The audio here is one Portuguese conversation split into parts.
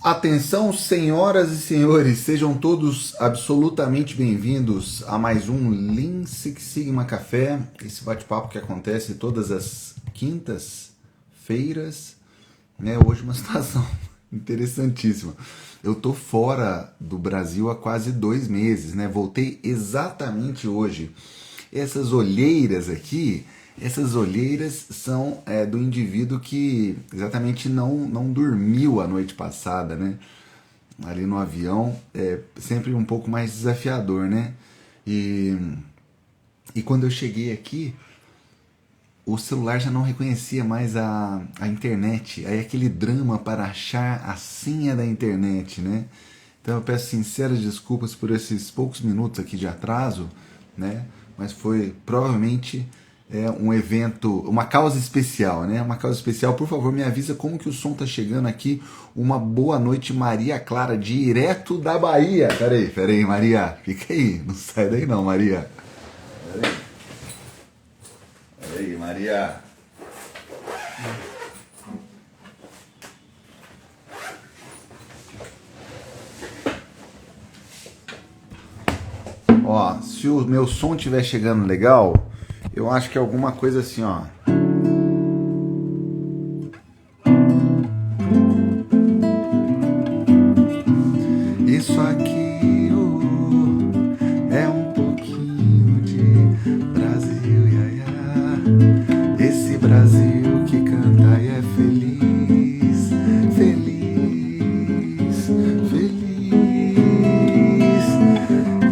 Atenção, senhoras e senhores, sejam todos absolutamente bem-vindos a mais um Lean Six Sigma Café, esse bate-papo que acontece todas as quintas-feiras, né? Hoje uma situação interessantíssima. Eu tô fora do Brasil há quase 2 meses, né? Voltei exatamente hoje. Essas olheiras aqui, essas olheiras são do indivíduo que exatamente não dormiu a noite passada, né? Ali no avião é sempre um pouco mais desafiador, né? E, e quando eu cheguei aqui, o celular já não reconhecia mais a internet. Aí aquele drama para achar a senha da internet, né? Então eu peço sinceras desculpas por esses poucos minutos aqui de atraso, né? Mas foi provavelmente um evento, uma causa especial, né? Uma causa especial. Por favor, me avisa como que o som tá chegando aqui. Uma boa noite, Maria Clara, direto da Bahia. Peraí, Maria. Fica aí. Não sai daí não, Maria. Peraí, Maria. Ó, se o meu som estiver chegando legal, eu acho que é alguma coisa assim, ó. Isso aqui é um pouquinho de Brasil, iaiá. Esse Brasil que canta e é feliz, feliz, feliz.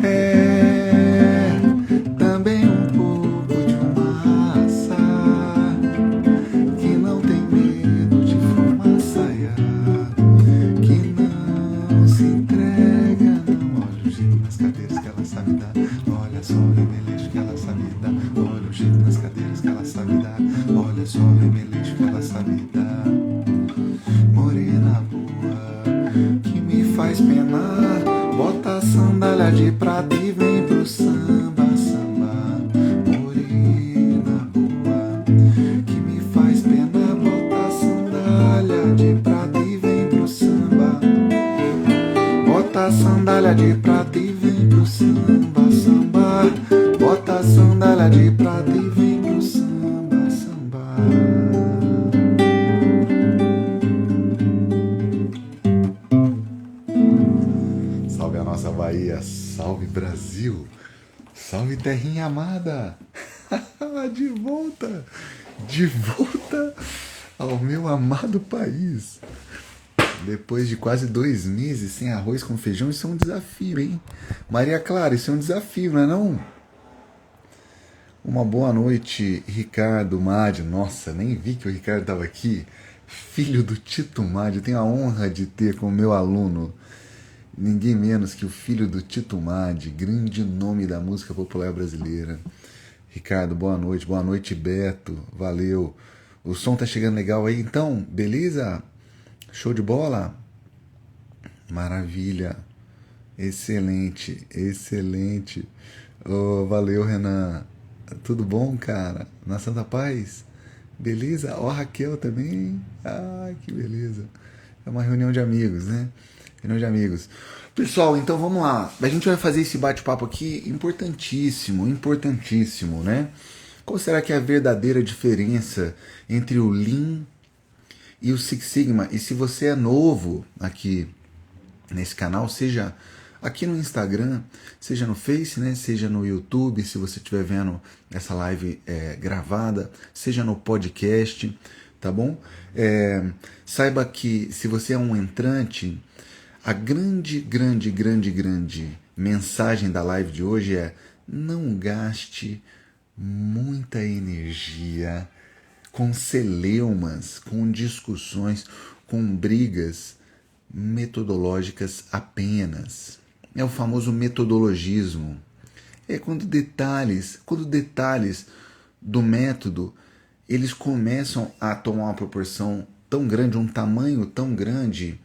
É também um pouco de massa que não tem medo de fumaça, iaiá. Que não se entrega, não. Olha o jeito nas cadeiras que ela sabe dar. Olha só o remeleixo que ela sabe dar. Olha o jeito nas cadeiras que ela sabe dar. Olha só o remeleixo que ela sabe dar. Morena boa, que me faz penar. Bota a sandália de prata e vem pro samba, samba. Morena boa, que me faz penar. Bota a sandália de prata e vem pro samba. Bota a sandália de prata e vem pro samba, samba. Bota a sandália de prata e vem pro samba, samba. Salve a nossa Bahia, salve Brasil, salve terrinha amada. De volta ao meu amado país. Depois de quase 2 meses sem arroz com feijão, isso é um desafio, hein? Maria Clara, isso é um desafio, não é não? Uma boa noite, Ricardo Madi. Nossa, nem vi que o Ricardo estava aqui. Filho do Tito Madi, eu tenho a honra de ter como meu aluno ninguém menos que o filho do Tito Madi, grande nome da música popular brasileira. Ricardo, boa noite, Beto, valeu. O som tá chegando legal aí, então, beleza? Show de bola? Maravilha. Excelente. Oh, valeu, Renan. Tudo bom, cara? Na Santa Paz? Beleza? Ó, Raquel também. Ah, que beleza. É uma reunião de amigos, né? Reunião de amigos. Pessoal, então vamos lá. A gente vai fazer esse bate-papo aqui importantíssimo, né? Qual será que é a verdadeira diferença entre o Lean e o Six Sigma? E se você é novo aqui nesse canal, seja aqui no Instagram, seja no Face, né? Seja no YouTube, se você estiver vendo essa live gravada, seja no podcast, tá bom? Saiba que se você é um entrante, a grande mensagem da live de hoje é: não gaste muita energia com celeumas, com discussões, com brigas metodológicas apenas. É o famoso metodologismo. É quando detalhes do método eles começam a tomar uma proporção tão grande, um tamanho tão grande,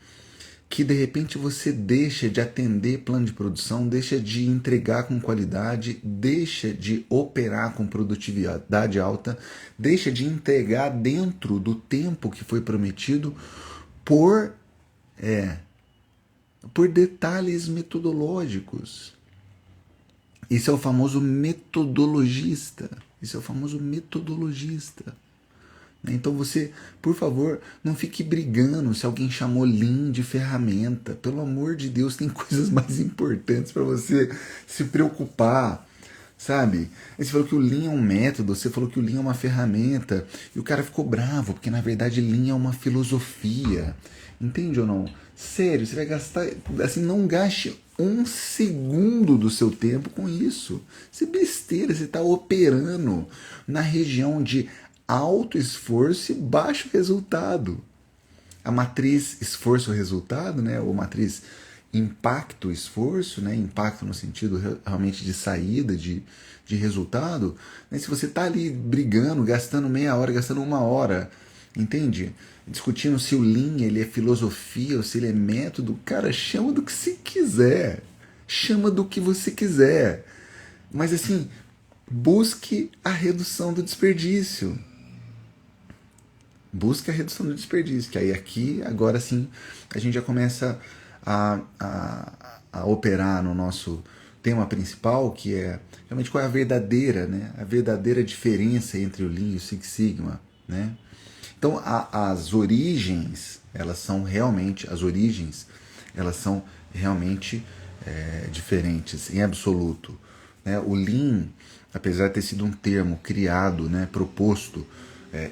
que de repente você deixa de atender plano de produção, deixa de entregar com qualidade, deixa de operar com produtividade alta, deixa de entregar dentro do tempo que foi prometido por por detalhes metodológicos. Esse é o famoso metodologista. Esse é o famoso metodologista. Então você, por favor, não fique brigando se alguém chamou Lean de ferramenta. Pelo amor de Deus, tem coisas mais importantes para você se preocupar, sabe? Aí você falou que o Lean é um método, você falou que o Lean é uma ferramenta, e o cara ficou bravo, porque na verdade Lean é uma filosofia. Entende ou não? Sério, você vai gastar, assim, não gaste um segundo do seu tempo com isso. Isso é besteira, você está operando na região de alto esforço e baixo resultado. A matriz esforço-resultado, né, ou matriz impacto-esforço, né, impacto no sentido realmente de saída, de resultado, né, se você está ali brigando, gastando meia hora, gastando uma hora, entende? Discutindo se o Lean ele é filosofia ou se ele é método, cara, chama do que você quiser. Chama do que você quiser. Mas assim, busque a redução do desperdício. Busque a redução do desperdício, que aí aqui, agora sim, a gente já começa a operar no nosso tema principal, que é realmente qual é a verdadeira, né? A verdadeira diferença entre o Lean e o Six Sigma, né? Então, as origens, elas são realmente, diferentes, em absoluto. Né? O Lean, apesar de ter sido um termo criado, né, proposto,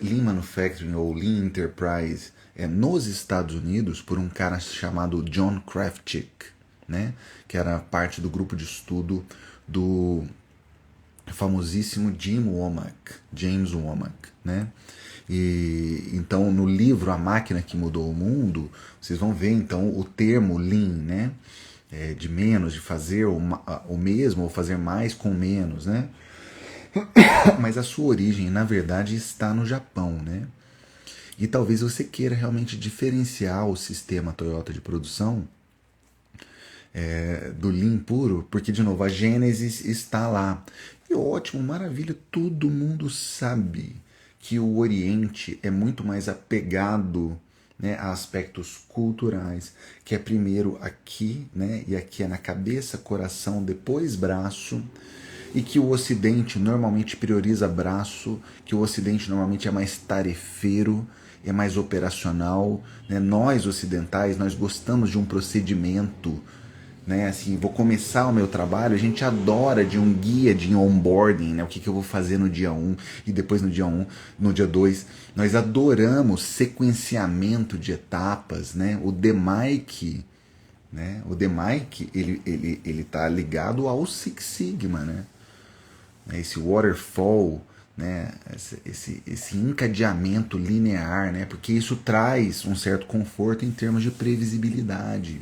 Lean Manufacturing ou Lean Enterprise, nos Estados Unidos, por um cara chamado John Krafcik, né, que era parte do grupo de estudo do famosíssimo James Womack, né? E então no livro A Máquina que Mudou o Mundo, vocês vão ver então o termo Lean, né? De menos, de fazer o mesmo ou fazer mais com menos, né? Mas a sua origem, na verdade, está no Japão, né? E talvez você queira realmente diferenciar o sistema Toyota de produção do Lean puro, porque, de novo, a Gênesis está lá. E ótimo, maravilha, todo mundo sabe que o Oriente é muito mais apegado, né, a aspectos culturais, que é primeiro aqui, né, e aqui é na cabeça, coração, depois braço, e que o Ocidente normalmente prioriza braço, que o Ocidente normalmente é mais tarefeiro, é mais operacional, né? Nós ocidentais, nós gostamos de um procedimento, né? Assim, vou começar o meu trabalho, a gente adora de um guia de onboarding, né? O que eu vou fazer no dia 1 e depois no dia 1, no dia 2. Nós adoramos sequenciamento de etapas, né? O DMAIC, né? O DMAIC, ele tá ligado ao Six Sigma, né? Esse waterfall, né? Esse encadeamento linear, né? Porque isso traz um certo conforto em termos de previsibilidade.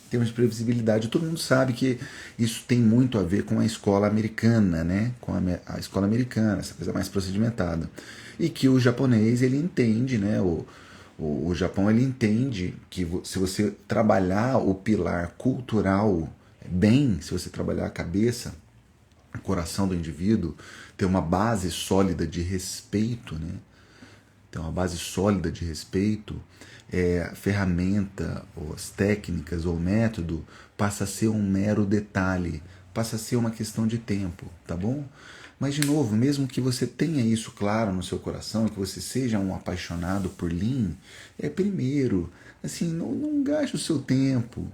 Em termos de previsibilidade, todo mundo sabe que isso tem muito a ver com a escola americana, né? Com a escola americana, essa coisa mais procedimentada. E que o japonês, ele entende, né? O Japão, ele entende que se você trabalhar o pilar cultural bem, se você trabalhar a cabeça, o coração do indivíduo, ter uma base sólida de respeito, né? Ter uma base sólida de respeito, a ferramenta, ou as técnicas, ou o método, passa a ser um mero detalhe, passa a ser uma questão de tempo, tá bom? Mas, de novo, mesmo que você tenha isso claro no seu coração, que você seja um apaixonado por Lean, primeiro, assim, não gaste o seu tempo,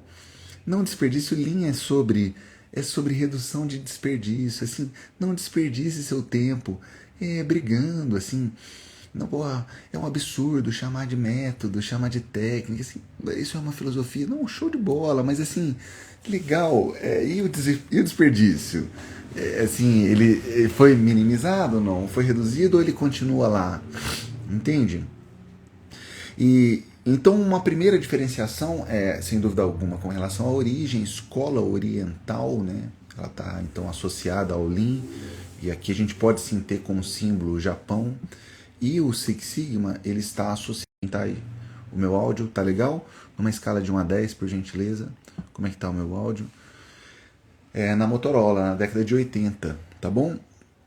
não desperdice. O Lean é sobre redução de desperdício, assim, não desperdice seu tempo brigando, assim, não, porra, é um absurdo chamar de método, chamar de técnica, assim, isso é uma filosofia, não, show de bola, mas assim, legal, e o desperdício? Assim, ele foi minimizado ou não? Foi reduzido ou ele continua lá? Entende? E então uma primeira diferenciação é, sem dúvida alguma, com relação à origem, escola oriental, né? Ela está então associada ao Lean, e aqui a gente pode sim ter como símbolo o Japão, e o Six Sigma, ele está associado. Tá aí. O meu áudio tá legal? Numa escala de 1 a 10, por gentileza. Como é que tá o meu áudio? Na Motorola, na década de 80, tá bom?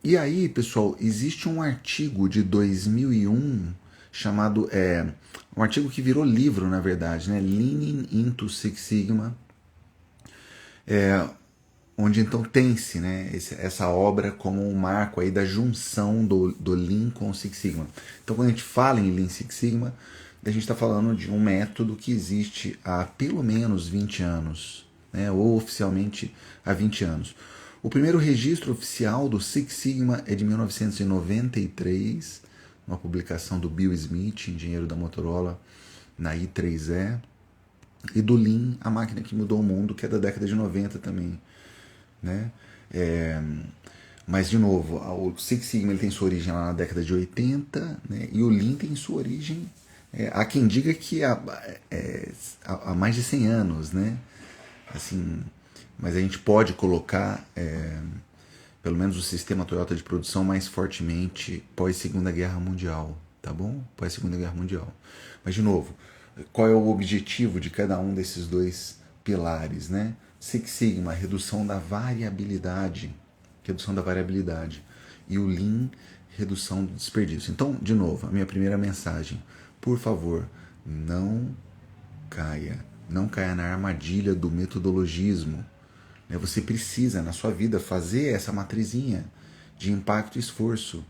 E aí, pessoal, existe um artigo de 2001 chamado um artigo que virou livro, na verdade, né? Leaning into Six Sigma, onde então tem-se, né, essa obra como um marco aí da junção do Lean com o Six Sigma. Então, quando a gente fala em Lean Six Sigma, a gente está falando de um método que existe há pelo menos 20 anos, né, ou oficialmente há 20 anos. O primeiro registro oficial do Six Sigma é de 1993, uma publicação do Bill Smith, engenheiro da Motorola, na I3E, e do Lean, a máquina que mudou o mundo, que é da década de 90 também. Né? Mas, de novo, o Six Sigma ele tem sua origem lá na década de 80, né? E o Lean tem sua origem, há quem diga que há mais de 100 anos, né? Assim, mas a gente pode colocar pelo menos o sistema Toyota de produção mais fortemente pós-Segunda Guerra Mundial, tá bom? Pós-Segunda Guerra Mundial. Mas, de novo, qual é o objetivo de cada um desses dois pilares, né? Six Sigma, redução da variabilidade, e o Lean, redução do desperdício. Então, de novo, a minha primeira mensagem, por favor, não caia na armadilha do metodologismo. Você precisa, na sua vida, fazer essa matrizinha de impacto e esforço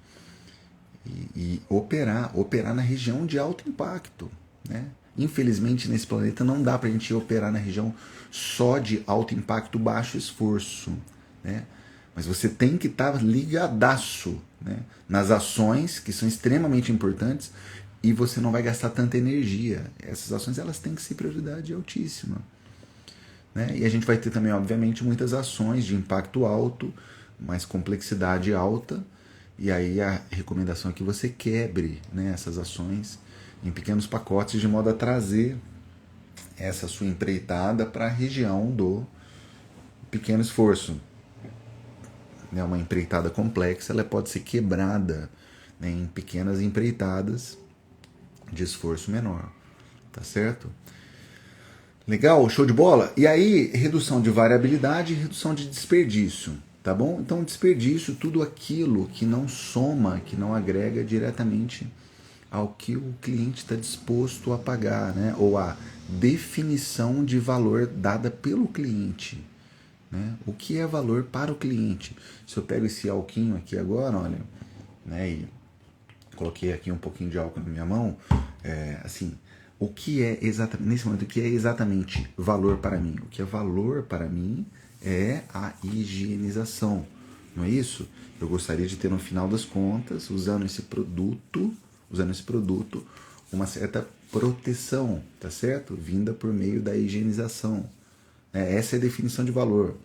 e operar na região de alto impacto, né? Infelizmente, nesse planeta não dá para a gente operar na região só de alto impacto, baixo esforço, né? Mas você tem que estar ligadaço, né, nas ações que são extremamente importantes e você não vai gastar tanta energia. Essas ações elas têm que ser prioridade altíssima. Né? E a gente vai ter também, obviamente, muitas ações de impacto alto, mais complexidade alta, e aí a recomendação é que você quebre, né, essas ações em pequenos pacotes, de modo a trazer essa sua empreitada para a região do pequeno esforço. Uma empreitada complexa ela pode ser quebrada, né, em pequenas empreitadas de esforço menor. Tá certo? Legal, show de bola? E aí, redução de variabilidade e redução de desperdício, tá bom? Então, desperdício, tudo aquilo que não soma, que não agrega diretamente ao que o cliente está disposto a pagar, né? Ou a definição de valor dada pelo cliente, né? O que é valor para o cliente? Se eu pego esse alquinho aqui agora, olha, né, e coloquei aqui um pouquinho de álcool na minha mão, assim, o que é exatamente, nesse momento, o que é exatamente valor para mim? O que é valor para mim é a higienização, não é isso? Eu gostaria de ter, no final das contas, usando esse produto, uma certa proteção, tá certo? Vinda por meio da higienização. Essa é a definição de valor.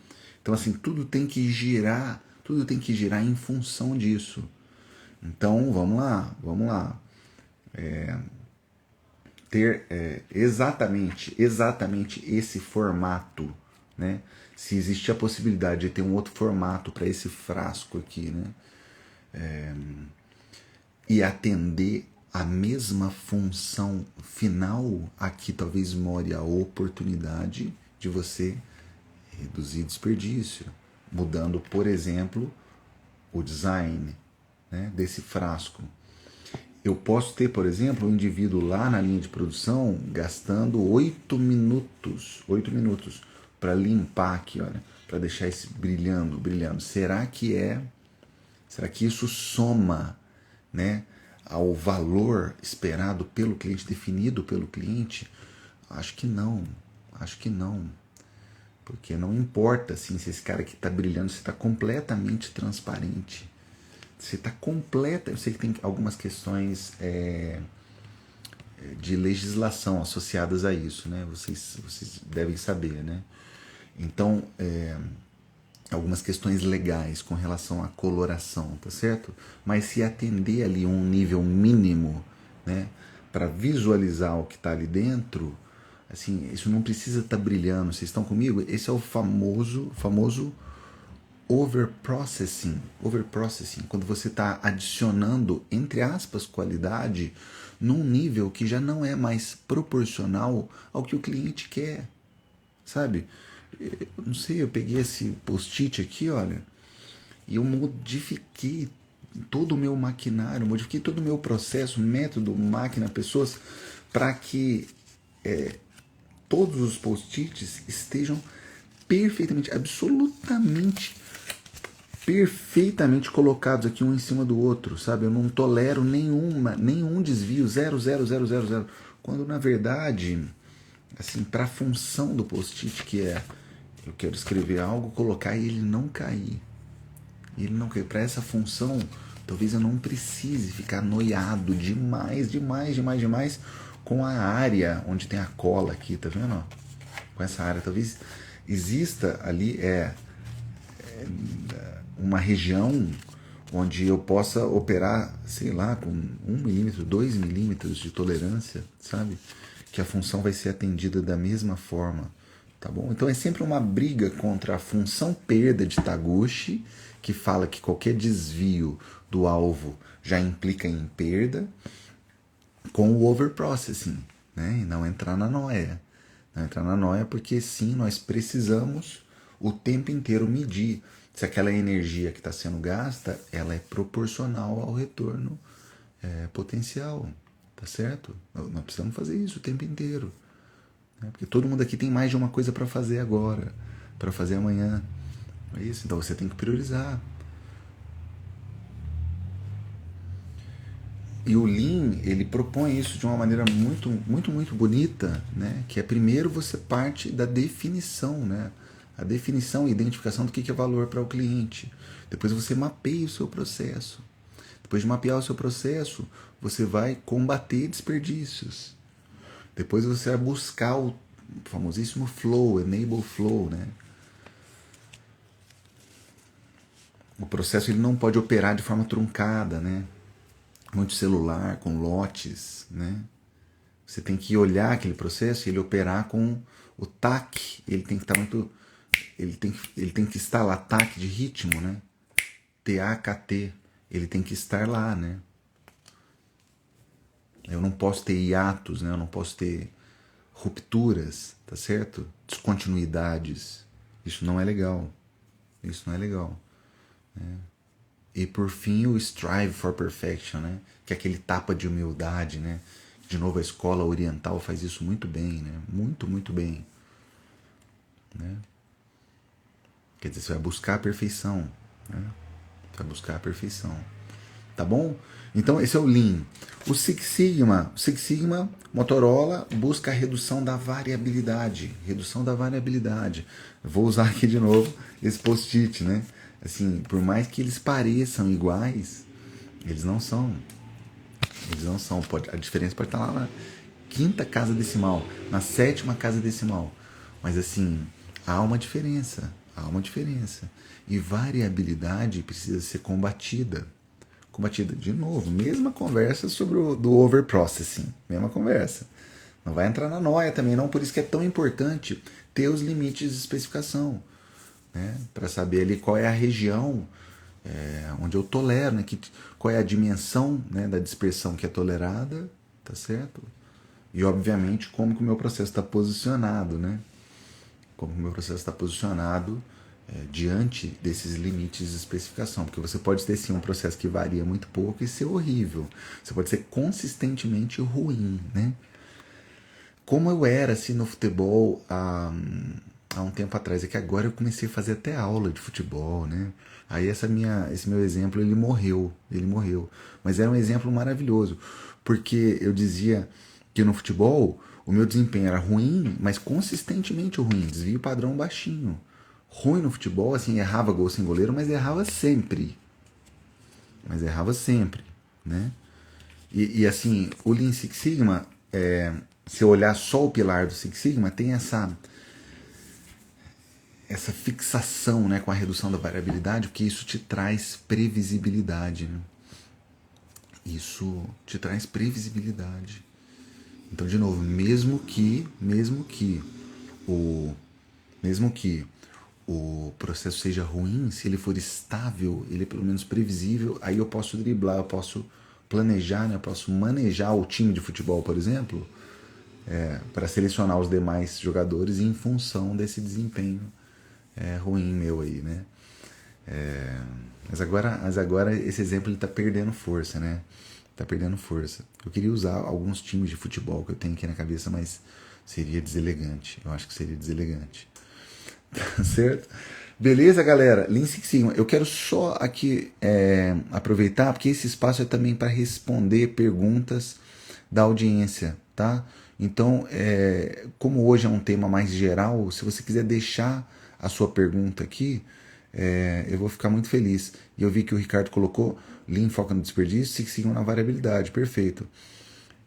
Então, assim, tudo tem que girar em função disso. Então, vamos lá. Ter exatamente esse formato, né? Se existe a possibilidade de ter um outro formato para esse frasco aqui, né? E atender a mesma função final, aqui talvez more a oportunidade de você reduzir desperdício, mudando, por exemplo, o design, né, desse frasco. Eu posso ter, por exemplo, um indivíduo lá na linha de produção gastando 8 minutos para limpar aqui, olha, para deixar esse brilhando. Será que isso soma, né, ao valor esperado pelo cliente, definido pelo cliente? Acho que não. Porque não importa assim, se esse cara aqui está brilhando, se está completamente transparente. Se está completa, eu sei que tem algumas questões de legislação associadas a isso, né? Vocês devem saber, né? Então, algumas questões legais com relação à coloração, tá certo? Mas se atender ali um nível mínimo, né, para visualizar o que está ali dentro, assim, isso não precisa estar brilhando. Vocês estão comigo? Esse é o famoso overprocessing, quando você está adicionando, entre aspas, qualidade num nível que já não é mais proporcional ao que o cliente quer, sabe? Eu não sei, eu peguei esse post-it aqui, olha, e eu modifiquei todo o meu maquinário, modifiquei todo o meu processo, método, máquina, pessoas, para que todos os post-its estejam perfeitamente, absolutamente, perfeitamente colocados aqui um em cima do outro, sabe? Eu não tolero nenhum desvio, zero, zero, zero, zero, zero. Quando na verdade, assim, para a função do post-it, que é eu quero escrever algo, colocar e ele não cair. Ele não cair. Para essa função, talvez eu não precise ficar noiado demais, demais, demais, demais com a área onde tem a cola aqui, tá vendo? Com essa área, talvez exista ali uma região onde eu possa operar, sei lá, com 1 milímetro, 2 milímetros de tolerância, sabe? Que a função vai ser atendida da mesma forma, tá bom? Então é sempre uma briga contra a função perda de Taguchi, que fala que qualquer desvio do alvo já implica em perda, com o overprocessing, né? E não entrar na noia. Não entrar na noia porque sim, nós precisamos o tempo inteiro medir se aquela energia que está sendo gasta, ela é proporcional ao retorno potencial, tá certo? Nós precisamos fazer isso o tempo inteiro, né? Porque todo mundo aqui tem mais de uma coisa para fazer agora, para fazer amanhã, é isso. Então você tem que priorizar. E o Lean, ele propõe isso de uma maneira muito, muito, muito bonita, né? Que é primeiro você parte da definição, né? A definição e identificação do que é valor para o cliente. Depois você mapeia o seu processo. Depois de mapear o seu processo, você vai combater desperdícios. Depois você vai buscar o famosíssimo flow, enable flow, né? O processo ele não pode operar de forma truncada, né? Muito celular, com lotes, né? Você tem que olhar aquele processo e ele operar com o TAC, ele tem que estar muito... Ele tem que estar lá, TAC de ritmo, né? TAKT, ele tem que estar lá, né? Eu não posso ter hiatos, né? Eu não posso ter rupturas, tá certo? Descontinuidades. Isso não é legal. Isso não é legal, né? E por fim o strive for perfection, né? Que é aquele tapa de humildade, né? De novo a escola oriental faz isso muito bem, né? Muito, muito bem, né? Quer dizer, você vai buscar a perfeição, né? Você vai buscar a perfeição, tá bom? Então esse é o Lean. O Six Sigma, Motorola busca a redução da variabilidade, redução da variabilidade. Eu vou usar aqui de novo esse post-it, né? Assim, por mais que eles pareçam iguais, eles não são. Eles não são. A diferença pode estar lá na quinta casa decimal, na sétima casa decimal. Mas assim, há uma diferença. Há uma diferença. E variabilidade precisa ser combatida. Combatida. De novo, mesma conversa sobre o do overprocessing. Mesma conversa. Não vai entrar na noia também, não. Por isso que é tão importante ter os limites de especificação, né? Para saber ali qual é a região onde eu tolero, né? Qual é a dimensão, né, da dispersão que é tolerada, tá certo? E obviamente como que o meu processo está posicionado, né? Como que o meu processo está posicionado diante desses limites de especificação, porque você pode ter sim um processo que varia muito pouco e ser horrível, você pode ser consistentemente ruim, né? Como eu era assim no futebol há um tempo atrás, é que agora eu comecei a fazer até aula de futebol, né? Aí esse meu exemplo, ele morreu, mas era um exemplo maravilhoso, porque eu dizia que no futebol o meu desempenho era ruim, mas consistentemente ruim, desvio padrão baixinho. Ruim no futebol, assim, errava gol sem goleiro, mas errava sempre. Né? E assim, o Lean Six Sigma, se eu olhar só o pilar do Six Sigma, tem essa fixação, né, com a redução da variabilidade, porque isso te traz previsibilidade, né? Isso te traz previsibilidade. Então, de novo, mesmo que o processo seja ruim, se ele for estável, ele é pelo menos previsível, aí eu posso driblar, eu posso planejar, né? Eu posso manejar o time de futebol, por exemplo, para selecionar os demais jogadores em função desse desempenho ruim meu aí, né? Mas agora esse exemplo está perdendo força, né? Tá perdendo força. Eu queria usar alguns times de futebol que eu tenho aqui na cabeça, mas seria deselegante. Eu acho que seria deselegante. Tá certo? Beleza, galera? Lean Six Sigma. Eu quero só aqui aproveitar, porque esse espaço é também para responder perguntas da audiência, tá? Então, como hoje é um tema mais geral, se você quiser deixar a sua pergunta aqui, eu vou ficar muito feliz. E eu vi que o Ricardo colocou Lean foca no desperdício, Six Sigma na variabilidade. Perfeito.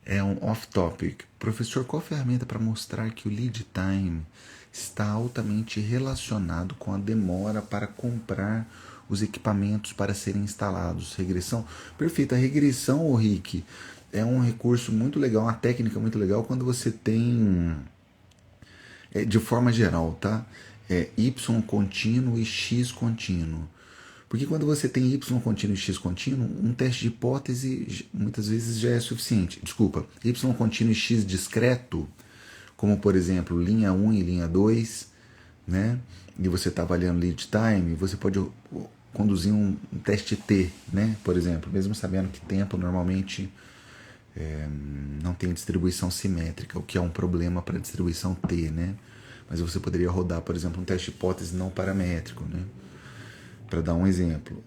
É um off-topic. Professor, qual ferramenta para mostrar que o lead time está altamente relacionado com a demora para comprar os equipamentos para serem instalados? Regressão? Perfeito. A regressão, Rick, é um recurso muito legal, uma técnica muito legal quando você tem, de forma geral, tá? Y contínuo e X contínuo. Porque quando você tem Y contínuo e X contínuo, um teste de hipótese muitas vezes já é suficiente. Desculpa, Y contínuo e X discreto, como por exemplo linha 1 e linha 2, né? E você está avaliando lead time, você pode conduzir um teste T, né? Por exemplo, mesmo sabendo que tempo normalmente não tem distribuição simétrica, o que é um problema para a distribuição T, né? Mas você poderia rodar, por exemplo, um teste de hipótese não paramétrico, né? Para dar um exemplo.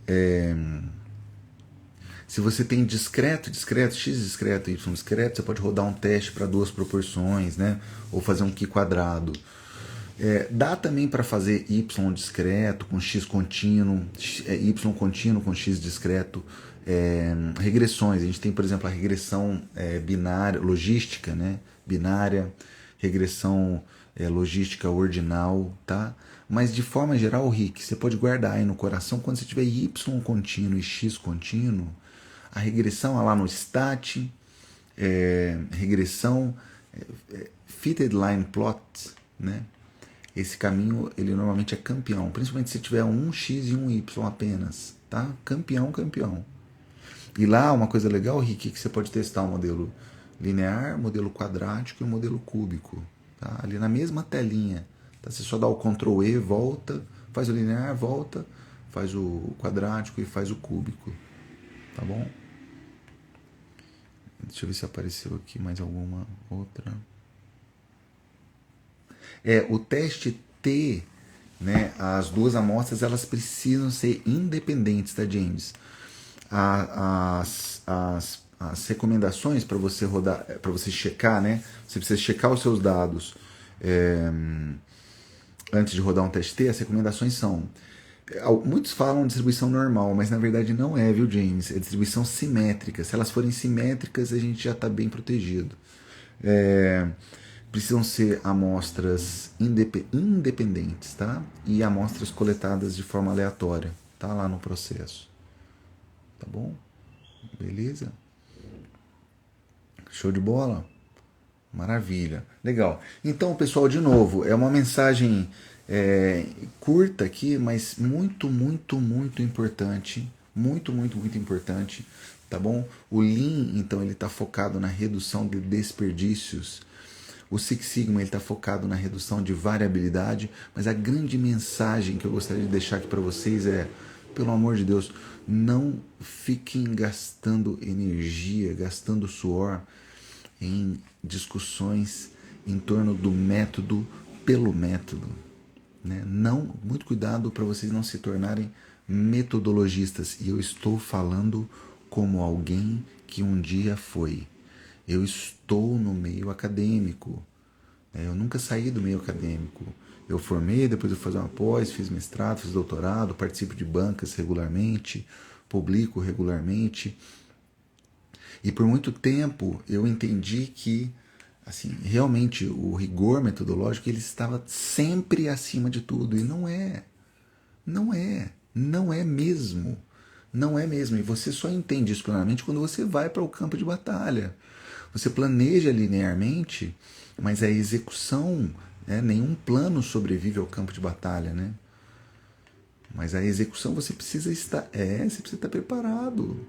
Se você tem discreto, X discreto, Y discreto, você pode rodar um teste para duas proporções, né? Ou fazer um Q quadrado. Dá também para fazer Y discreto com X contínuo, Y contínuo com X discreto. Regressões, a gente tem, por exemplo, a regressão binária, logística, né? Binária, regressão logística ordinal, tá? Mas de forma geral, Rick, você pode guardar aí no coração, quando você tiver Y contínuo e X contínuo, a regressão lá no stat, regressão fitted line plot, né? Esse caminho, ele normalmente é campeão, principalmente se tiver um X e um Y apenas, tá? Campeão, campeão. E lá, uma coisa legal, Rick, que você pode testar o modelo linear, modelo quadrático e o modelo cúbico, tá? Ali na mesma telinha. Tá? Você só dá o Ctrl E, volta, faz o linear, volta, faz o quadrático e faz o cúbico. Tá bom? Deixa eu ver se apareceu aqui mais alguma outra. O teste T, né, as duas amostras, elas precisam ser independentes, tá, James? As recomendações para você rodar, para você checar, né? Você precisa checar os seus dados antes de rodar um teste T. As recomendações são, muitos falam distribuição normal, mas na verdade não é, viu, James? É distribuição simétrica. Se elas forem simétricas, a gente já está bem protegido. Precisam ser amostras independentes, tá? E amostras coletadas de forma aleatória, tá? Lá no processo. Tá bom? Beleza? Show de bola? Maravilha. Legal. Então, pessoal, de novo, é uma mensagem curta aqui, mas muito, muito, muito importante. Muito, muito, muito importante. Tá bom? O Lean, então, ele está focado na redução de desperdícios. O Six Sigma está focado na redução de variabilidade, mas a grande mensagem que eu gostaria de deixar aqui para vocês é, pelo amor de Deus, não fiquem gastando energia, gastando suor em discussões em torno do método pelo método. Né? Não, muito cuidado para vocês não se tornarem metodologistas. E eu estou falando como alguém que um dia foi. Eu estou no meio acadêmico. Eu nunca saí do meio acadêmico. Eu formei, depois eu fiz uma pós, fiz mestrado, fiz doutorado, participo de bancas regularmente, publico regularmente. E por muito tempo eu entendi que, assim, realmente o rigor metodológico ele estava sempre acima de tudo. E não é. Não é. Não é mesmo. Não é mesmo. E você só entende isso plenamente quando você vai para o campo de batalha. Você planeja linearmente, mas a execução, nenhum plano sobrevive ao campo de batalha, né? Mas a execução você precisa estar, você precisa estar preparado,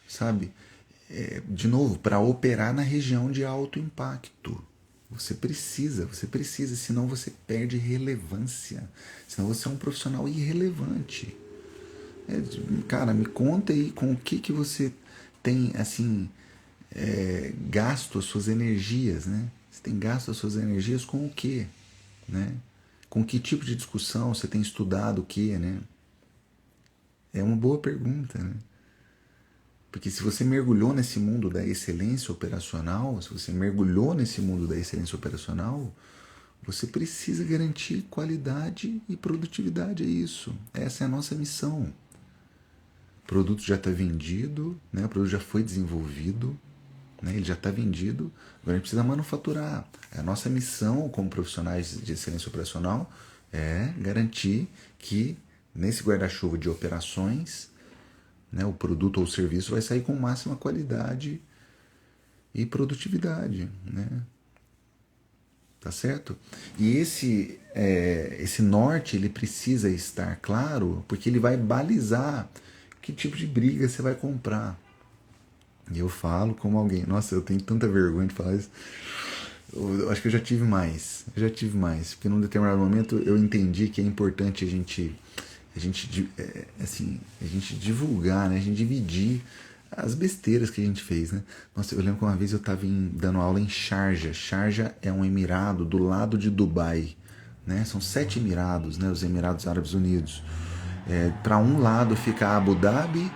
sabe? De novo, para operar na região de alto impacto, você precisa, senão você perde relevância, senão você é um profissional irrelevante, Cara, me conta aí com o que você tem, assim, gasto as suas energias, né? Você tem gasto as suas energias com o quê, né? Com que tipo de discussão você tem estudado o quê, né? É uma boa pergunta, né? Porque se você mergulhou nesse mundo da excelência operacional, se você mergulhou nesse mundo da excelência operacional, você precisa garantir qualidade e produtividade, é isso. Essa é a nossa missão. O produto já está vendido, né? O produto já foi desenvolvido, né? Ele já está vendido, agora a gente precisa manufaturar. A nossa missão como profissionais de excelência operacional é garantir que nesse guarda-chuva de operações, né, o produto ou o serviço vai sair com máxima qualidade e produtividade, né? Tá certo? E esse norte ele precisa estar claro porque ele vai balizar que tipo de briga você vai comprar. E eu falo como alguém, nossa, eu tenho tanta vergonha de falar isso. Eu acho que eu já tive mais. Eu já tive mais. Porque num determinado momento eu entendi que é importante assim, a gente divulgar, né? A gente dividir as besteiras que a gente fez, né? Nossa, eu lembro que uma vez eu estava dando aula em Sharjah. Sharjah é um emirado do lado de Dubai, né? São 7 emirados, né? Os Emirados Árabes Unidos. Para um lado fica Abu Dhabi,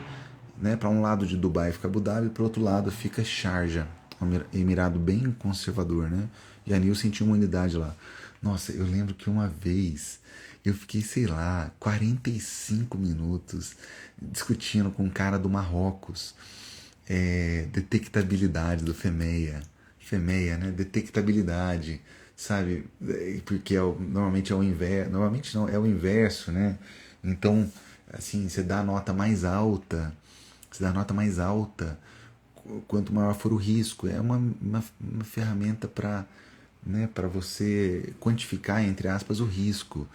né? Para um lado de Dubai fica Abu Dhabi, para o outro lado fica Sharjah, um emirado bem conservador, né? E a Nilson tinha uma unidade lá. Nossa, eu lembro que uma vez eu fiquei, sei lá, 45 minutos discutindo com um cara do Marrocos, detectabilidade do FEMEA. FEMEA, né? Detectabilidade, sabe? Porque normalmente é o inverso, normalmente não, é o inverso, né? Então, assim, você dá a nota mais alta, quanto maior for o risco. É uma ferramenta para, né, para você quantificar, entre aspas, o risco,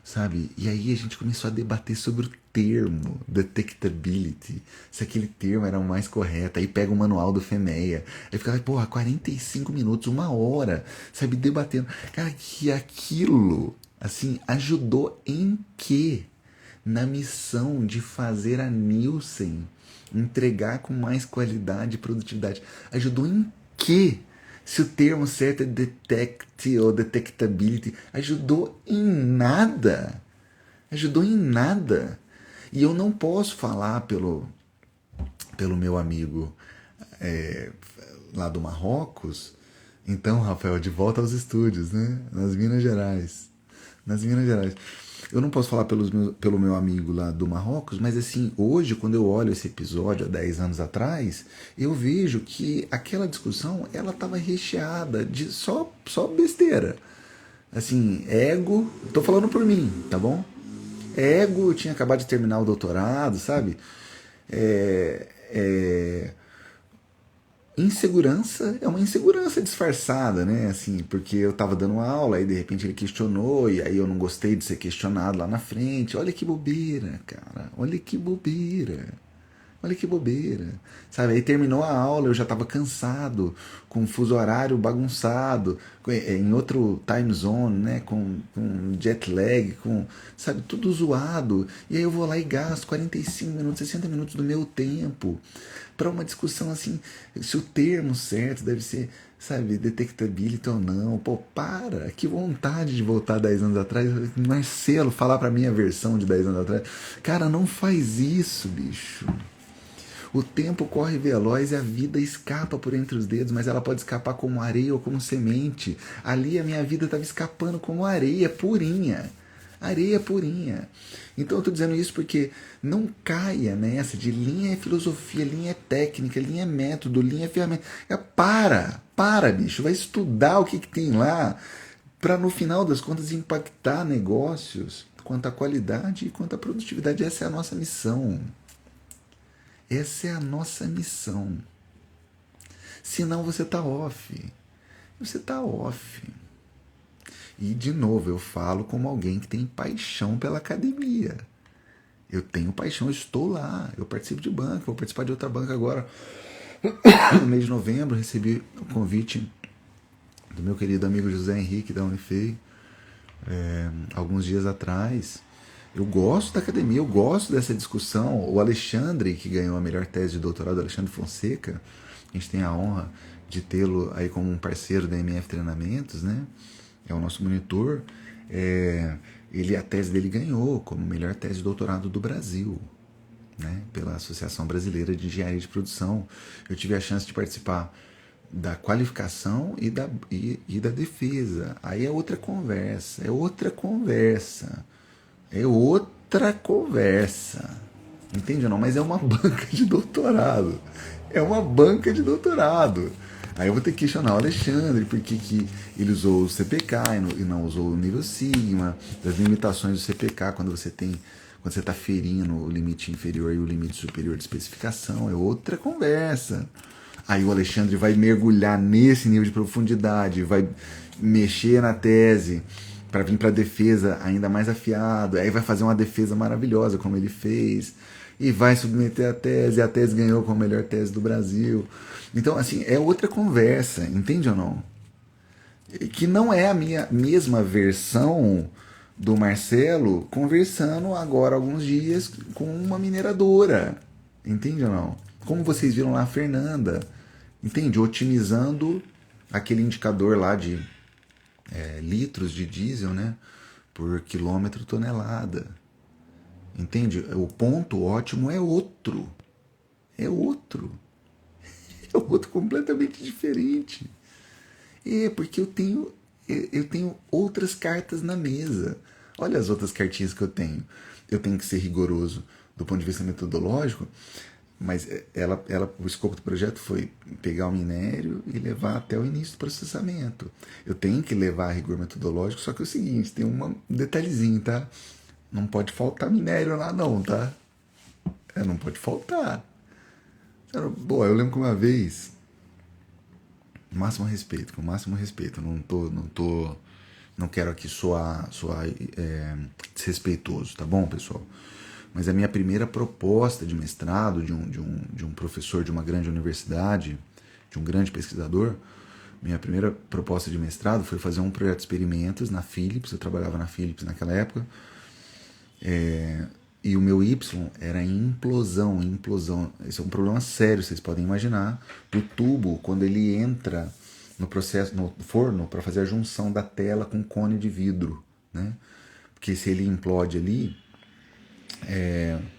sabe? E aí a gente começou a debater sobre o termo detectability, se aquele termo era o mais correto. Aí pega o manual do FEMEA, aí ficava, porra, 45 minutos, 1 hora, sabe, debatendo. Cara, que aquilo, assim, ajudou em quê? Na missão de fazer a Nielsen entregar com mais qualidade e produtividade. Ajudou em quê? Se o termo certo é detect ou detectability, ajudou em nada. Ajudou em nada. E eu não posso falar pelo meu amigo lá do Marrocos. Então, Rafael, de volta aos estúdios, né? Nas Minas Gerais. Nas Minas Gerais. Eu não posso falar pelo meu amigo lá do Marrocos, mas assim, hoje, quando eu olho esse episódio há 10 anos atrás, eu vejo que aquela discussão, ela estava recheada de só besteira. Assim, ego, tô falando por mim, tá bom? Ego, eu tinha acabado de terminar o doutorado, sabe? É, é, Insegurança é uma insegurança disfarçada, né? Assim, porque eu tava dando aula, aí de repente ele questionou, e aí eu não gostei de ser questionado lá na frente. Olha que bobeira, cara. Olha que bobeira. Olha que bobeira. Sabe? Aí terminou a aula, eu já tava cansado, com o fuso horário bagunçado, em outro time zone, né? Com jet lag, sabe, tudo zoado. E aí eu vou lá e gasto 45 minutos, 60 minutos do meu tempo para uma discussão assim, se o termo certo deve ser, sabe, detectability ou não. Pô, para, que vontade de voltar 10 anos atrás, Marcelo, falar pra minha versão de 10 anos atrás. Cara, não faz isso, bicho. O tempo corre veloz e a vida escapa por entre os dedos, mas ela pode escapar como areia ou como semente. Ali a minha vida estava escapando como areia purinha. Areia purinha. Então eu estou dizendo isso porque não caia nessa de linha é filosofia, linha é técnica, linha é método, linha é ferramenta. Para, bicho. Vai estudar o que tem lá para no final das contas impactar negócios quanto à qualidade e quanto à produtividade. Essa é a nossa missão. Essa é a nossa missão. Senão você está off. Você está off. E, de novo, eu falo como alguém que tem paixão pela academia. Eu tenho paixão, eu estou lá. Eu participo de banca, vou participar de outra banca agora. No mês de novembro, recebi o convite do meu querido amigo José Henrique da Unifei, alguns dias atrás. Eu gosto da academia, eu gosto dessa discussão. O Alexandre, que ganhou a melhor tese de doutorado, Alexandre Fonseca, a gente tem a honra de tê-lo aí como um parceiro da MF Treinamentos, né? É o nosso monitor. A tese dele ganhou como melhor tese de doutorado do Brasil, né? Pela Associação Brasileira de Engenharia de Produção. Eu tive a chance de participar da qualificação e da defesa. Aí é outra conversa, entende ou não? Mas é uma banca de doutorado, Aí eu vou ter que questionar o Alexandre por que ele usou o CPK e não usou o nível sigma, das limitações do CPK quando você está ferindo o limite inferior e o limite superior de especificação. É outra conversa. Aí o Alexandre vai mergulhar nesse nível de profundidade, vai mexer na tese para vir para a defesa ainda mais afiado, aí vai fazer uma defesa maravilhosa como ele fez, e vai submeter a tese ganhou como a melhor tese do Brasil. Então, assim, é outra conversa, entende ou não? Que não é a minha mesma versão do Marcelo conversando agora alguns dias com uma mineradora, entende ou não? Como vocês viram lá a Fernanda, entende? Otimizando aquele indicador lá de litros de diesel, né, por quilômetro tonelada. Entende? O ponto ótimo é outro. É outro. É outro completamente diferente. Porque eu tenho outras cartas na mesa. Olha as outras cartinhas que eu tenho. Eu tenho que ser rigoroso do ponto de vista metodológico, mas o escopo do projeto foi pegar o minério e levar até o início do processamento. Eu tenho que levar a rigor metodológico, só que é o seguinte, tem um detalhezinho, tá? Não pode faltar minério lá não, tá? Não pode faltar. Bom, eu lembro que uma vez, com o máximo respeito, não quero aqui soar desrespeitoso, tá bom, pessoal? Mas a minha primeira proposta de mestrado de um professor de uma grande universidade, de um grande pesquisador, minha primeira proposta de mestrado foi fazer um projeto de experimentos na Philips, eu trabalhava na Philips naquela época, e o meu Y era implosão. Esse é um problema sério, vocês podem imaginar, do tubo quando ele entra no forno para fazer a junção da tela com o cone de vidro, né? Porque se ele implode ali,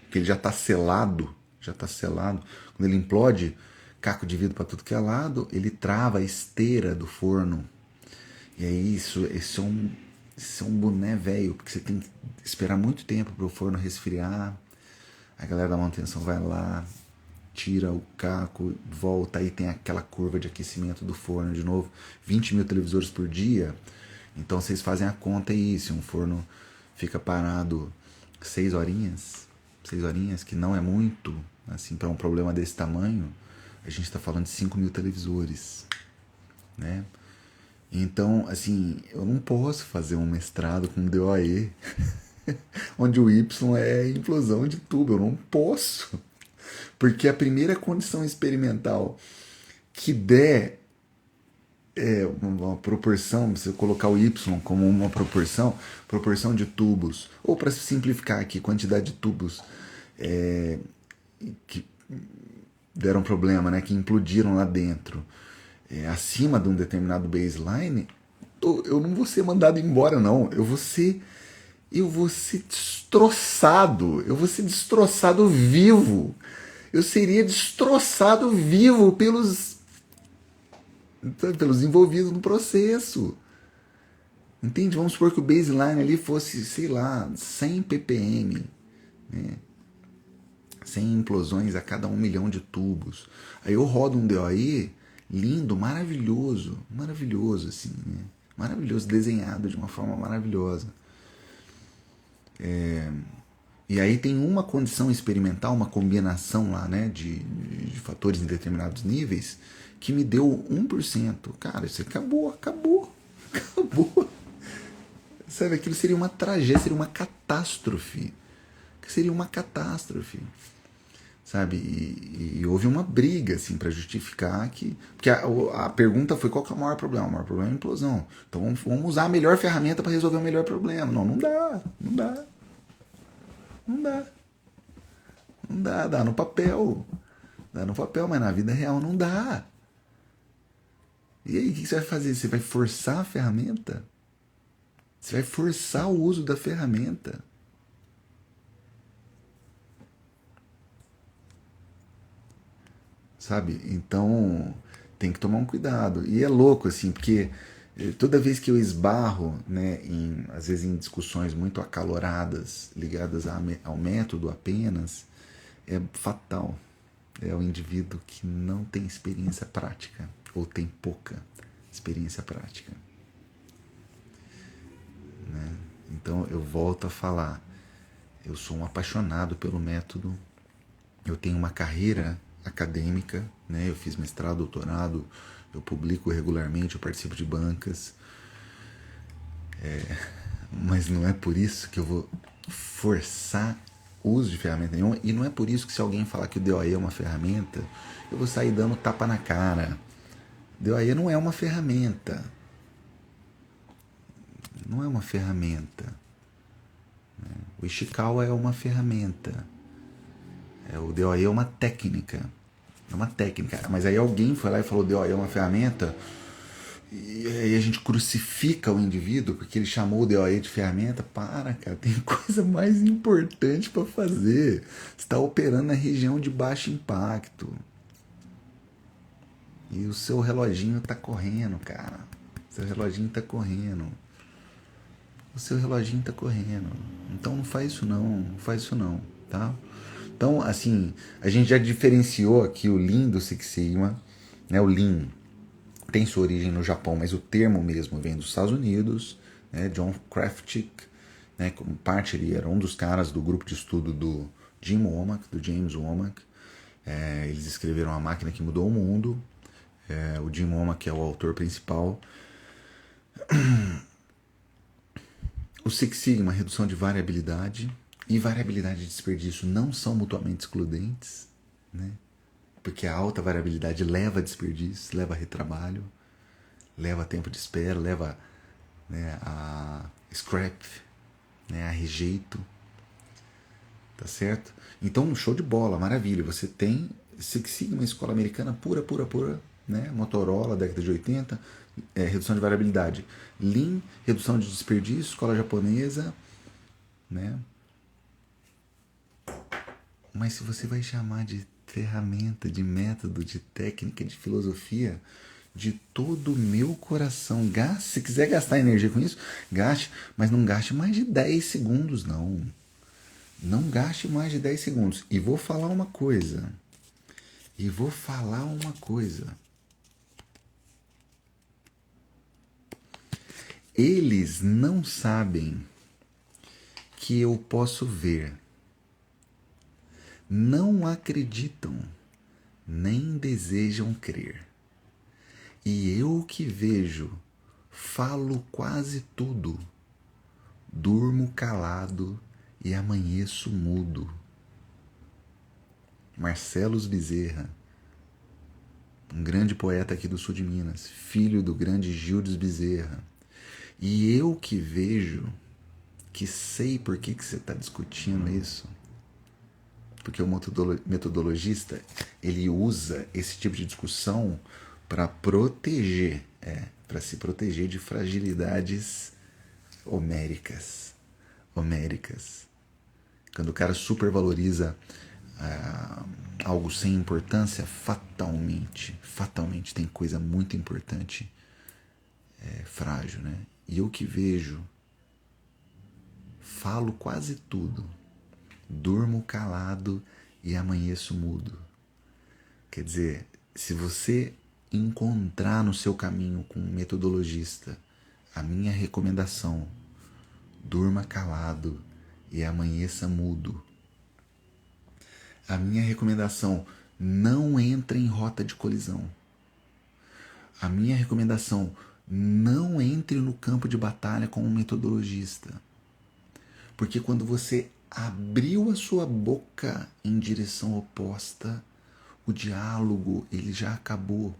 que ele já está selado, quando ele implode, caco de vidro para tudo que é lado, ele trava a esteira do forno. E aí isso é um boné velho, porque você tem que esperar muito tempo para o forno resfriar. A galera da manutenção vai lá, tira o caco, volta, aí tem aquela curva de aquecimento do forno de novo. 20 mil televisores por dia, então vocês fazem a conta aí, se um forno fica parado 6 horinhas, que não é muito, assim, para um problema desse tamanho, a gente está falando de 5 mil televisores, né? Então, assim, eu não posso fazer um mestrado com DOE, onde o Y é implosão de tubo, eu não posso. Porque a primeira condição experimental que der uma proporção, se eu colocar o Y como uma proporção de tubos, ou para simplificar aqui, quantidade de tubos que deram problema, né, que implodiram lá dentro, acima de um determinado baseline, eu não vou ser mandado embora, não. Eu vou ser destroçado. Eu vou ser destroçado vivo. Eu seria destroçado vivo pelos envolvidos no processo. Entende? Vamos supor que o baseline ali fosse, sei lá, 100 ppm, né? 100 implosões a cada 1 milhão de tubos. Aí eu rodo um DOE lindo, maravilhoso, assim, né? Maravilhoso, desenhado de uma forma maravilhosa. E aí tem uma condição experimental, uma combinação lá, né, de fatores em determinados níveis, que me deu 1%. Cara, isso acabou. Sabe, aquilo seria uma tragédia, seria uma catástrofe. Sabe, e houve uma briga, assim, para justificar que... Porque a pergunta foi qual que é o maior problema? O maior problema é a implosão. Então vamos usar a melhor ferramenta para resolver o melhor problema. Não dá. Não dá. Não dá, dá no papel. Dá no papel, mas na vida real não dá. E aí, o que você vai fazer? Você vai forçar a ferramenta? Você vai forçar o uso da ferramenta? Sabe? Então, tem que tomar um cuidado. E é louco, assim, porque toda vez que eu esbarro, né, às vezes em discussões muito acaloradas, ligadas ao método apenas, é fatal. É o indivíduo que não tem experiência prática, ou tem pouca experiência prática. Né? Então, eu volto a falar, eu sou um apaixonado pelo método, eu tenho uma carreira acadêmica, né? Eu fiz mestrado, doutorado, eu publico regularmente, eu participo de bancas, mas não é por isso que eu vou forçar o uso de ferramenta nenhuma, e não é por isso que se alguém falar que o DOE é uma ferramenta, eu vou sair dando tapa na cara. DOE não é uma ferramenta. Não é uma ferramenta. O Ishikawa é uma ferramenta. O DOE é uma técnica. É uma técnica. Mas aí alguém foi lá e falou: DOE é uma ferramenta. E aí a gente crucifica o indivíduo porque ele chamou o DOE de ferramenta. Para, cara, tem coisa mais importante para fazer. Você está operando na região de baixo impacto. E o seu reloginho tá correndo, cara. Seu reloginho tá correndo. O seu reloginho tá correndo. Então não faz isso não. Não faz isso não, tá? Então, assim, a gente já diferenciou aqui o Lean do Six Sigma, né? O Lean tem sua origem no Japão, mas o termo mesmo vem dos Estados Unidos, né? John Krafcik, né? Como parte, ele era um dos caras do grupo de estudo do Jim Womack, do James Womack. Eles escreveram A Máquina que Mudou o Mundo. O Jim Womack é o autor principal. O Six Sigma, redução de variabilidade e variabilidade de desperdício não são mutuamente excludentes, né? Porque a alta variabilidade leva a desperdício, leva a retrabalho, leva a tempo de espera, leva, né, a scrap, né, a rejeito, tá certo? Então, show de bola, maravilha. Você tem Six Sigma, escola americana pura, pura, pura, né? Motorola, década de 80, redução de variabilidade. Lean, redução de desperdício, escola japonesa, né? Mas se você vai chamar de ferramenta, de método, de técnica, de filosofia, de todo o meu coração, gaste, se quiser gastar energia com isso, gaste, mas não gaste mais de 10 segundos, não. Não gaste mais de 10 segundos. E vou falar uma coisa. Eles não sabem que eu posso ver. Não acreditam, nem desejam crer. E eu que vejo, falo quase tudo, durmo calado e amanheço mudo. Marcelo Bezerra, um grande poeta aqui do sul de Minas, filho do grande Gildes Bezerra. E eu que vejo, que sei por que você está discutindo isso, porque o metodologista, ele usa esse tipo de discussão para proteger, para se proteger de fragilidades homéricas. Quando o cara supervaloriza algo sem importância, fatalmente tem coisa muito importante frágil, né? E eu que vejo, falo quase tudo, durmo calado e amanheço mudo. Quer dizer, se você encontrar no seu caminho com um metodologista, a minha recomendação, durma calado e amanheça mudo. A minha recomendação, não entre em rota de colisão. A minha recomendação, não entre no campo de batalha com um metodologista. Porque quando você abriu a sua boca em direção oposta, o diálogo ele já acabou.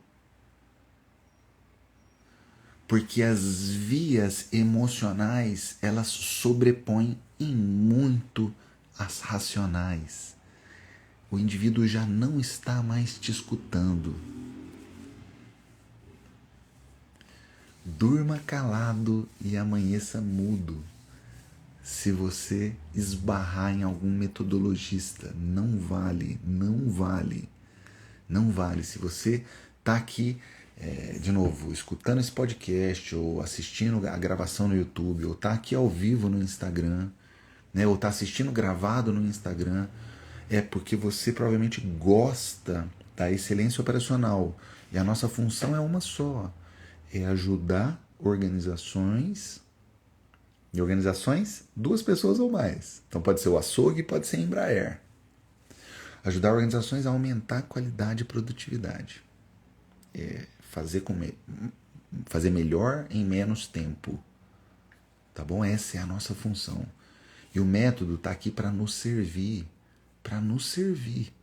Porque as vias emocionais, elas sobrepõem em muito as racionais. O indivíduo já não está mais te escutando. Durma calado e amanheça mudo. Se você esbarrar em algum metodologista, não vale, não vale, não vale. Se você está aqui, de novo, escutando esse podcast, ou assistindo a gravação no YouTube, ou está aqui ao vivo no Instagram, né, ou está assistindo gravado no Instagram, é porque você provavelmente gosta da excelência operacional. E a nossa função é uma só, é ajudar organizações, e organizações, 2 pessoas ou mais. Então pode ser o açougue, pode ser a Embraer. Ajudar organizações a aumentar a qualidade e produtividade. Fazer melhor em menos tempo. Tá bom? Essa é a nossa função. E o método está aqui para nos servir. Para nos servir.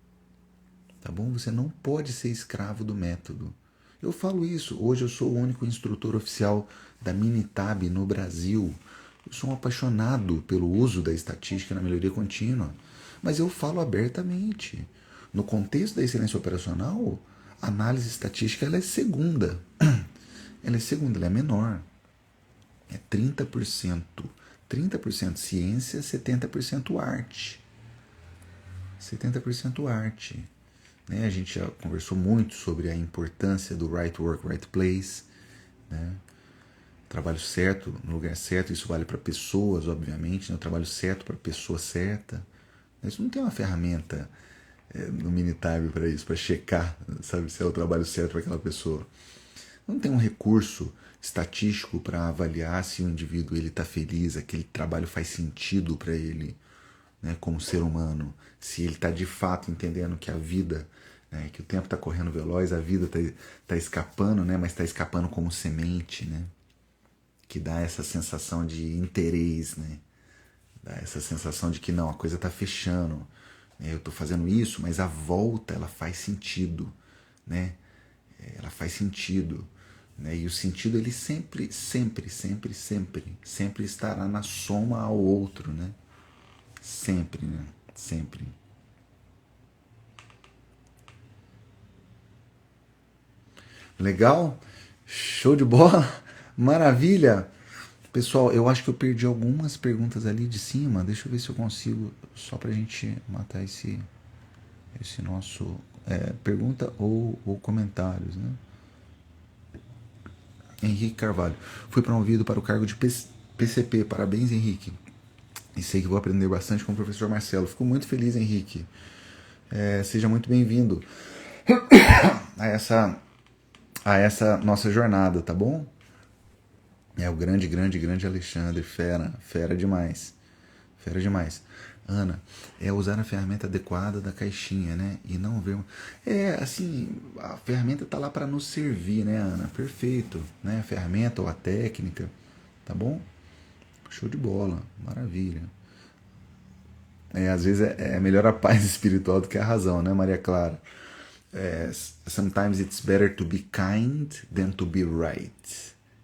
Tá bom? Você não pode ser escravo do método. Eu falo isso. Hoje eu sou o único instrutor oficial da Minitab no Brasil. Eu sou um apaixonado pelo uso da estatística na melhoria contínua. Mas eu falo abertamente. No contexto da excelência operacional, a análise estatística ela é segunda. Ela é segunda, ela é menor. É 30%. 30% ciência, 70% arte. 70% arte. Né? A gente já conversou muito sobre a importância do right work, right place. Né? Trabalho certo, no lugar certo, isso vale para pessoas, obviamente. Né? O trabalho certo para a pessoa certa. Isso não tem uma ferramenta no Minitab para isso, para checar, sabe, se é o trabalho certo para aquela pessoa. Não tem um recurso estatístico para avaliar se o indivíduo está feliz, aquele trabalho faz sentido para ele, né, como ser humano, se ele está de fato entendendo que a vida, né, que o tempo está correndo veloz, a vida está escapando, né, mas está escapando como semente, né, que dá essa sensação de interesse, né, dá essa sensação de que não, a coisa está fechando, né, eu estou fazendo isso, mas a volta ela faz sentido, né, ela faz sentido. Né? E o sentido ele sempre estará na soma ao outro, né? Sempre, né? Sempre. Legal? Show de bola? Maravilha! Pessoal, eu acho que eu perdi algumas perguntas ali de cima. Deixa eu ver se eu consigo, só pra gente matar esse nosso... pergunta ou comentários, né? Henrique Carvalho. Fui promovido para o cargo de PCP. Parabéns, Henrique. E sei que vou aprender bastante com o professor Marcelo. Fico muito feliz, Henrique. Seja muito bem-vindo a essa nossa jornada, tá bom? O grande Alexandre. Fera demais. Fera demais. Ana, usar a ferramenta adequada da caixinha, né? E não ver... assim, a ferramenta tá lá para nos servir, né, Ana? Perfeito, né? A ferramenta ou a técnica, tá bom? Show de bola, maravilha. Às vezes é melhor a paz espiritual do que a razão, né, Maria Clara? Sometimes it's better to be kind than to be right.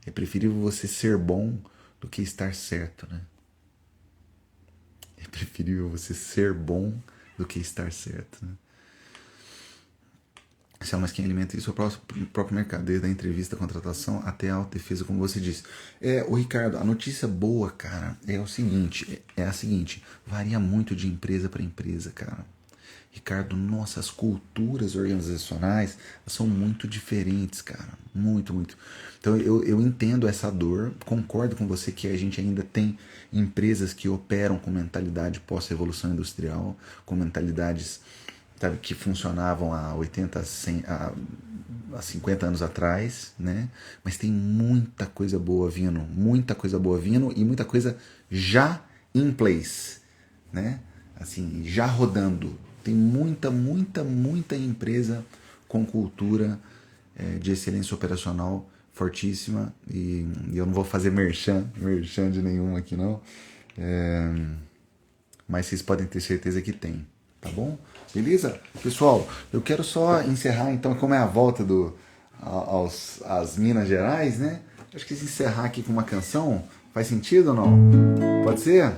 É preferível você ser bom do que estar certo, né? É preferível você ser bom do que estar certo, né? Mas quem alimenta isso é o próprio mercado, desde a entrevista, a contratação até a autodefesa, como você disse. O Ricardo, a notícia boa, cara, é a seguinte, varia muito de empresa para empresa, cara. Ricardo, nossas culturas organizacionais são muito diferentes, cara. Muito. Então eu entendo essa dor, concordo com você que a gente ainda tem empresas que operam com mentalidade pós-revolução industrial, com mentalidades, sabe, que funcionavam há 80, 100, há 50 anos atrás, né? Mas tem muita coisa boa vindo e muita coisa já in place, né? Assim, já rodando. Tem muita empresa com cultura de excelência operacional fortíssima e eu não vou fazer merchan de nenhum aqui não, mas vocês podem ter certeza que tem, tá bom? Beleza? Pessoal, eu quero só encerrar então, como é a volta às Minas Gerais, né? Acho que se encerrar aqui com uma canção, faz sentido ou não? Pode ser?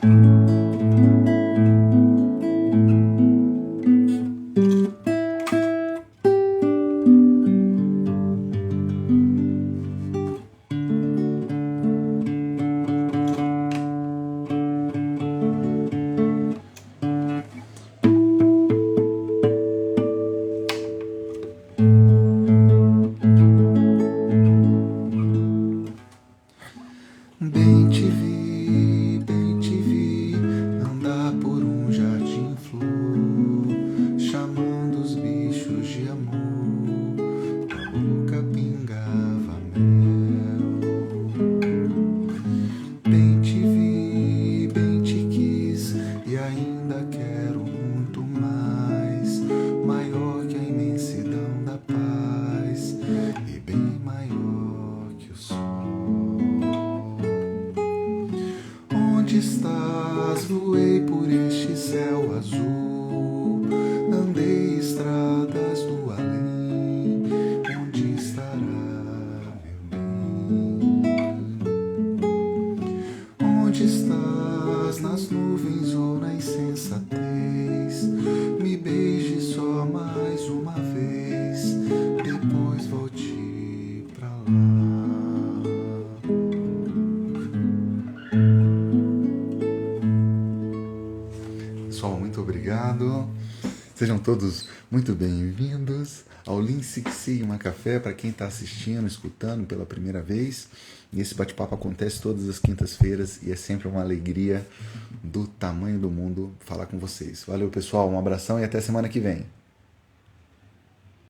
bem te vi, andar por um jardim em flor, chamando os bichos de amor, tua boca pingava mel. Bem te vi, bem te quis, e ainda quero muito mais, maior que a imensidão da paz, e bem maior que o sol. Onde estás? Voei por este céu azul, andei estradas do além. Onde estará meu bem? Onde estás? Nas nuvens ou na insensatez? Me beije só mais uma vez, depois volte pra lá. Pessoal, muito obrigado. Sejam todos muito bem-vindos ao Lean Six Sigma Café, para quem está assistindo, escutando pela primeira vez. E esse bate-papo acontece todas as quintas-feiras e é sempre uma alegria do tamanho do mundo falar com vocês. Valeu, pessoal, um abração e até semana que vem.